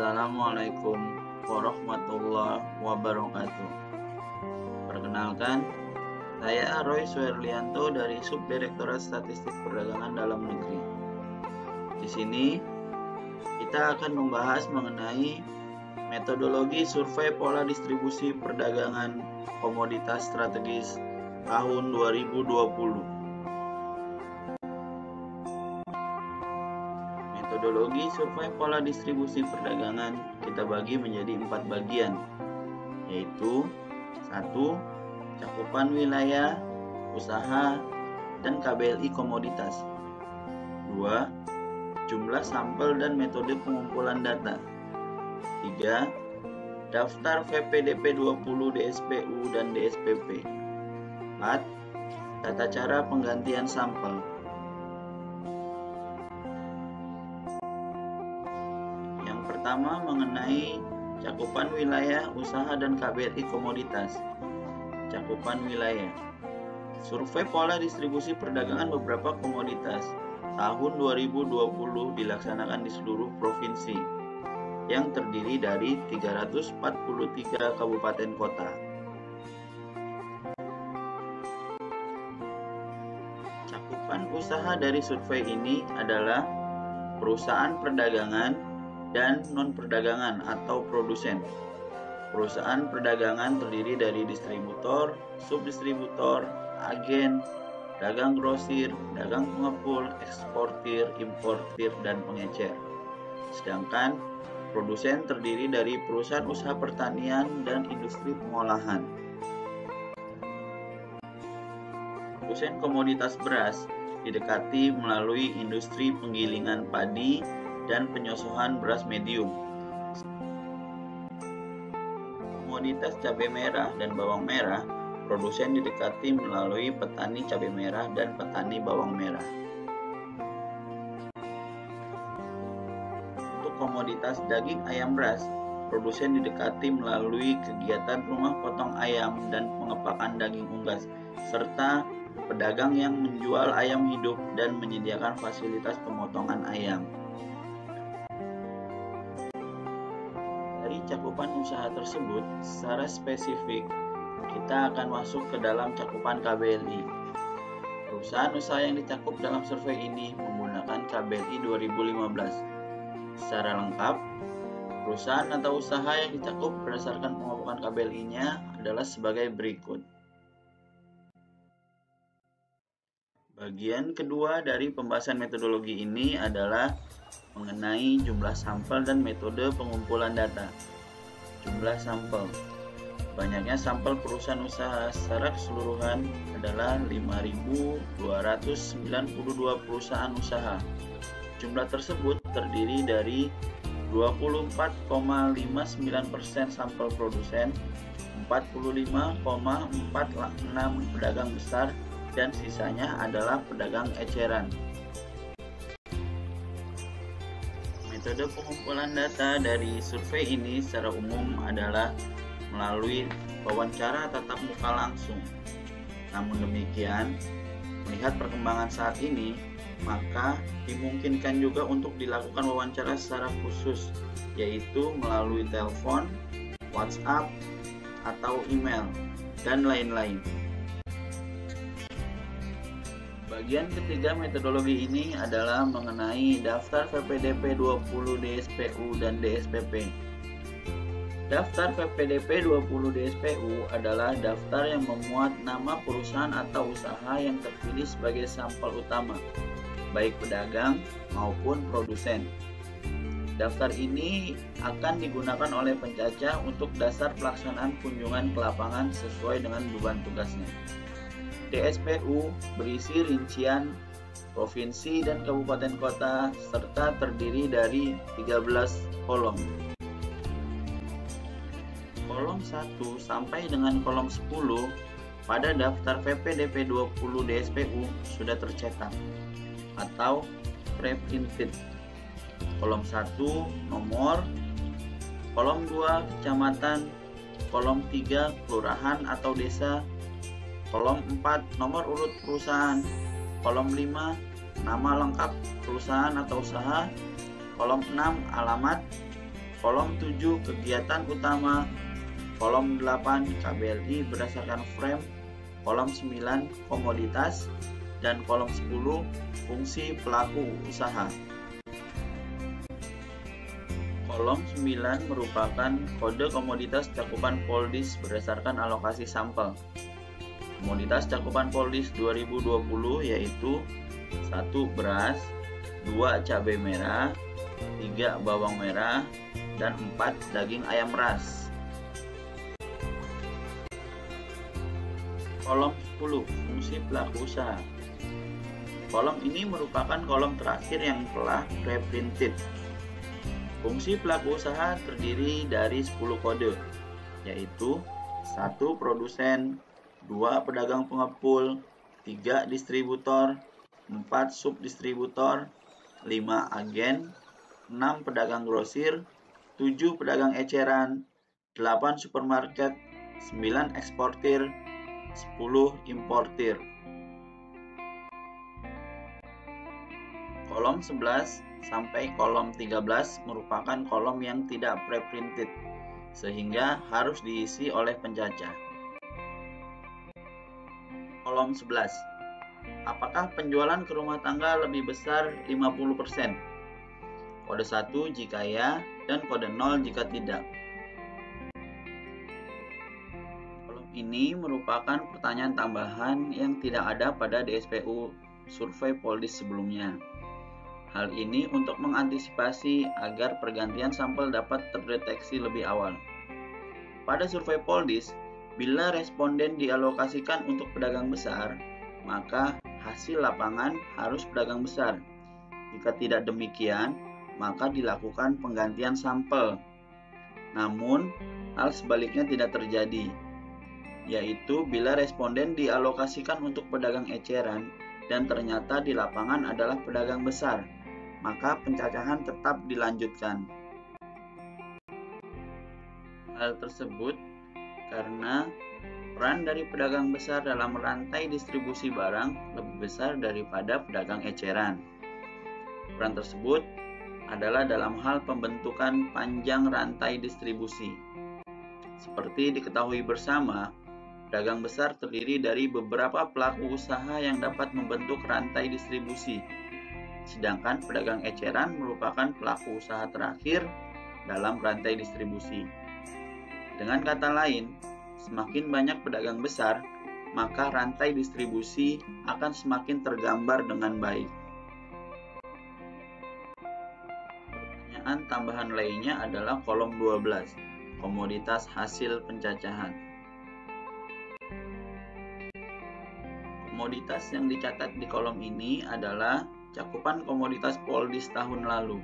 Assalamualaikum warahmatullahi wabarakatuh. Perkenalkan, saya Roy Suherlianto dari Subdirektorat Statistik Perdagangan Dalam Negeri. Di sini kita akan membahas mengenai metodologi survei pola distribusi perdagangan komoditas strategis tahun 2020. Metodologi survei pola distribusi perdagangan kita bagi menjadi 4 bagian, yaitu 1. Cakupan wilayah, usaha, dan KBLI komoditas. 2. Jumlah sampel dan metode pengumpulan data. 3. Daftar VPDP 20 DSPU dan DSPP. 4. Tata cara penggantian sampel. Pertama, mengenai cakupan wilayah, usaha, dan KBLI komoditas. Cakupan wilayah. Survei pola distribusi perdagangan beberapa komoditas tahun 2020 dilaksanakan di seluruh provinsi yang terdiri dari 343 kabupaten kota. Cakupan usaha dari survei ini adalah perusahaan perdagangan dan non-perdagangan atau produsen. Perusahaan perdagangan terdiri dari distributor, subdistributor, agen, dagang grosir, dagang pengepul, eksportir, importir, dan pengecer. Sedangkan produsen terdiri dari perusahaan usaha pertanian dan industri pengolahan. Produsen komoditas beras didekati melalui industri penggilingan padi dan penyosohan beras medium. Komoditas cabai merah dan bawang merah, produsen didekati melalui petani cabai merah dan petani bawang merah. Untuk komoditas daging ayam ras, produsen didekati melalui kegiatan rumah potong ayam dan pengepakan daging unggas, serta pedagang yang menjual ayam hidup dan menyediakan fasilitas pemotongan ayam. Dari cakupan usaha tersebut, secara spesifik, kita akan masuk ke dalam cakupan KBLI. Perusahaan usaha yang dicakup dalam survei ini menggunakan KBLI 2015. Secara lengkap, perusahaan atau usaha yang dicakup berdasarkan pengelolaan KBLI-nya adalah sebagai berikut. Bagian kedua dari pembahasan metodologi ini adalah mengenai jumlah sampel dan metode pengumpulan data. Jumlah sampel. Banyaknya sampel perusahaan usaha secara keseluruhan adalah 5.292 perusahaan usaha. Jumlah tersebut terdiri dari 24,59% sampel produsen, 45,46 pedagang besar, dan sisanya adalah pedagang eceran. Metode pengumpulan data dari survei ini secara umum adalah melalui wawancara tatap muka langsung. Namun demikian, melihat perkembangan saat ini, maka dimungkinkan juga untuk dilakukan wawancara secara khusus, yaitu melalui telepon, WhatsApp, atau email, dan lain-lain. Bagian ketiga metodologi ini adalah mengenai daftar VPDP 20 DSPU dan DSPP. Daftar VPDP 20 DSPU adalah daftar yang memuat nama perusahaan atau usaha yang terpilih sebagai sampel utama, baik pedagang maupun produsen. Daftar ini akan digunakan oleh pencacah untuk dasar pelaksanaan kunjungan ke lapangan sesuai dengan beban tugasnya. DSPU berisi rincian provinsi dan kabupaten kota serta terdiri dari 13 kolom. Kolom 1 sampai dengan kolom 10 pada daftar VPDP 20 DSPU sudah tercetak atau pre-printed. Kolom 1 nomor, kolom 2 kecamatan, kolom 3 kelurahan atau desa, kolom 4 nomor urut perusahaan, kolom 5 nama lengkap perusahaan atau usaha, kolom 6 alamat, Kolom 7 kegiatan utama, kolom 8 KBLI berdasarkan frame, kolom 9 komoditas, dan kolom 10 fungsi pelaku usaha. Kolom 9 merupakan kode komoditas cakupan Poldis berdasarkan alokasi sampel. Komoditas cakupan Poldis 2020 yaitu 1 beras, 2 cabai merah, 3 bawang merah, dan 4 daging ayam ras. Kolom 10 fungsi pelaku usaha. Kolom ini merupakan kolom terakhir yang telah reprinted. Fungsi pelaku usaha terdiri dari 10 kode, yaitu 1 produsen, 2 pedagang pengepul, 3 distributor, 4 subdistributor, 5 agen, 6 pedagang grosir, 7 pedagang eceran, 8 supermarket, 9 eksportir, 10 importir. Kolom 11 sampai kolom 13 merupakan kolom yang tidak preprinted, sehingga harus diisi oleh pencacah. Kolom 11. Apakah penjualan ke rumah tangga lebih besar 50%? Kode 1 jika ya, dan kode 0 jika tidak. Kolom ini merupakan pertanyaan tambahan yang tidak ada pada DSPU survei Poldis sebelumnya. Hal ini untuk mengantisipasi agar pergantian sampel dapat terdeteksi lebih awal. Pada survei Poldis, bila responden dialokasikan untuk pedagang besar, maka hasil lapangan harus pedagang besar. Jika tidak demikian, maka dilakukan penggantian sampel. Namun, hal sebaliknya tidak terjadi, yaitu bila responden dialokasikan untuk pedagang eceran dan ternyata di lapangan adalah pedagang besar, maka pencacahan tetap dilanjutkan. Hal tersebut karena peran dari pedagang besar dalam rantai distribusi barang lebih besar daripada pedagang eceran. Peran tersebut adalah dalam hal pembentukan panjang rantai distribusi. Seperti diketahui bersama, pedagang besar terdiri dari beberapa pelaku usaha yang dapat membentuk rantai distribusi. Sedangkan pedagang eceran merupakan pelaku usaha terakhir dalam rantai distribusi. Dengan kata lain, semakin banyak pedagang besar, maka rantai distribusi akan semakin tergambar dengan baik. Pertanyaan tambahan lainnya adalah kolom 12, komoditas hasil pencacahan. Komoditas yang dicatat di kolom ini adalah cakupan komoditas Poldis tahun lalu,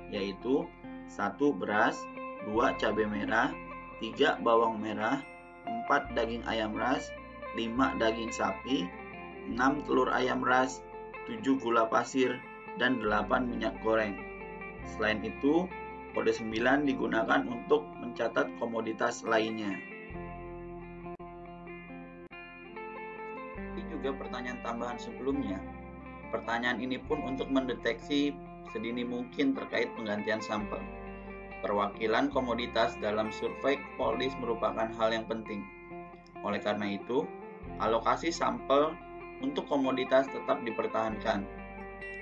yaitu 1 beras, 2 cabai merah, 3 bawang merah, 4 daging ayam ras, 5 daging sapi, 6 telur ayam ras, 7 gula pasir, dan 8 minyak goreng. Selain itu, kode 9 digunakan untuk mencatat komoditas lainnya. Ini juga pertanyaan tambahan sebelumnya. Pertanyaan ini pun untuk mendeteksi sedini mungkin terkait penggantian sampel. Perwakilan komoditas dalam survei Poldis merupakan hal yang penting. Oleh karena itu, alokasi sampel untuk komoditas tetap dipertahankan,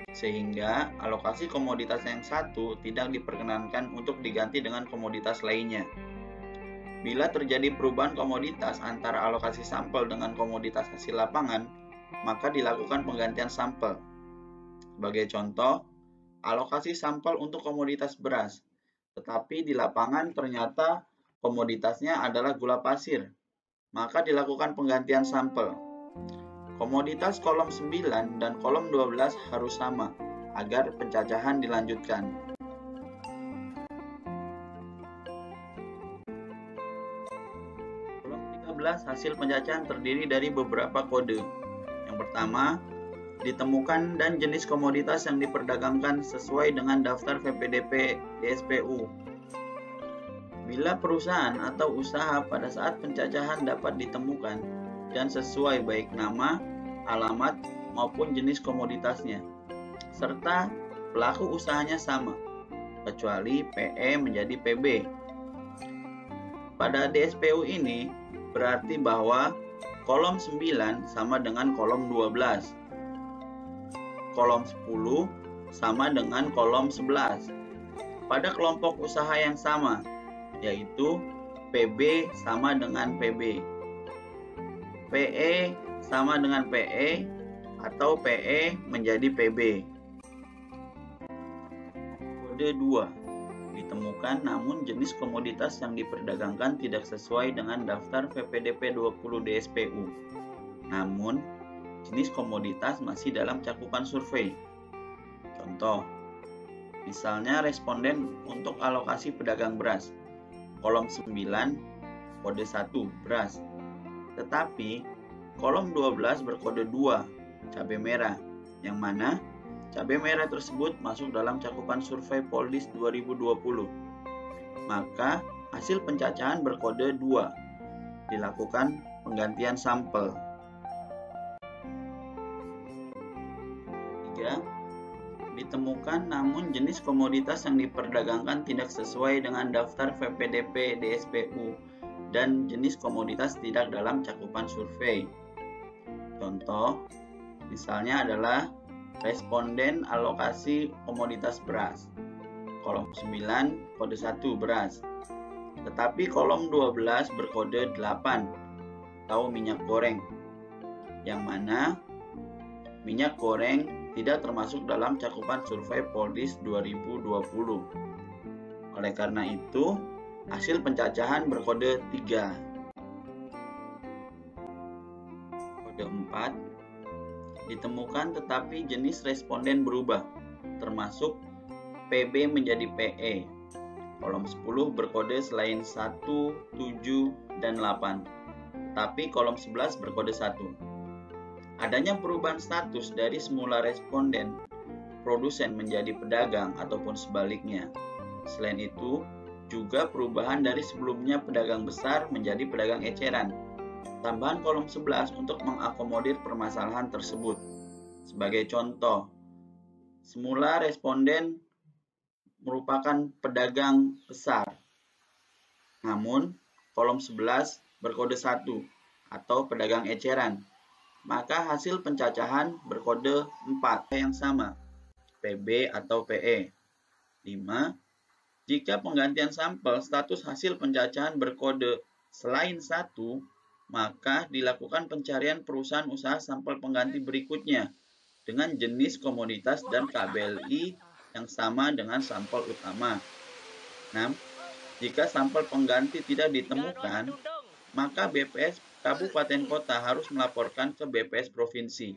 sehingga alokasi komoditas yang satu tidak diperkenankan untuk diganti dengan komoditas lainnya. Bila terjadi perubahan komoditas antara alokasi sampel dengan komoditas hasil lapangan, maka dilakukan penggantian sampel. Sebagai contoh, alokasi sampel untuk komoditas beras, tetapi di lapangan ternyata komoditasnya adalah gula pasir, maka dilakukan penggantian sampel. Komoditas kolom 9 dan kolom 12 harus sama, agar pencacahan dilanjutkan. Kolom 13 hasil pencacahan terdiri dari beberapa kode. Yang pertama, ditemukan dan jenis komoditas yang diperdagangkan sesuai dengan daftar VPDP DSPU. Bila perusahaan atau usaha pada saat pencacahan dapat ditemukan dan sesuai baik nama, alamat, maupun jenis komoditasnya, serta pelaku usahanya sama. kecuali PE menjadi PB. Pada DSPU ini berarti bahwa kolom 9 sama dengan kolom 12. Kolom 10 sama dengan kolom 11. Pada kelompok usaha yang sama, yaitu PB sama dengan PB, PE sama dengan PE, atau PE menjadi PB. Kode 2. Ditemukan namun jenis komoditas yang diperdagangkan tidak sesuai dengan daftar VPDP 20 DSPU. Namun, jenis komoditas masih dalam cakupan survei. Contoh, misalnya responden untuk alokasi pedagang beras, kolom 9, kode 1, beras. Tetapi, kolom 12 berkode 2, cabai merah, yang mana cabai merah tersebut masuk dalam cakupan survei Poldis 2020. Maka, hasil pencacahan berkode 2. Dilakukan penggantian sampel. 3. Ditemukan namun jenis komoditas yang diperdagangkan tidak sesuai dengan daftar VPDP DSPU dan jenis komoditas tidak dalam cakupan survei. Contoh, misalnya adalah responden alokasi komoditas beras, kolom 9 kode 1 beras, tetapi kolom 12 berkode 8 atau minyak goreng, yang mana minyak goreng tidak termasuk dalam cakupan survei Poldis 2020. Oleh karena itu, hasil pencacahan berkode 3. Kode 4. Ditemukan tetapi jenis responden berubah, termasuk PB menjadi PE. Kolom 10 berkode selain 1, 7, dan 8, tapi kolom 11 berkode 1. Adanya perubahan status dari semula responden, produsen menjadi pedagang ataupun sebaliknya. Selain itu, juga perubahan dari sebelumnya pedagang besar menjadi pedagang eceran. Tambahan kolom 11 untuk mengakomodir permasalahan tersebut. Sebagai contoh, semula responden merupakan pedagang besar, namun kolom 11 berkode 1 atau pedagang eceran. Maka hasil pencacahan berkode 4 yang sama, PB atau PE. 5. Jika penggantian sampel status hasil pencacahan berkode selain 1, maka dilakukan pencarian perusahaan usaha sampel pengganti berikutnya dengan jenis komoditas dan KBLI yang sama dengan sampel utama. 6. Jika sampel pengganti tidak ditemukan, maka BPS Kabupaten Kota harus melaporkan ke BPS Provinsi.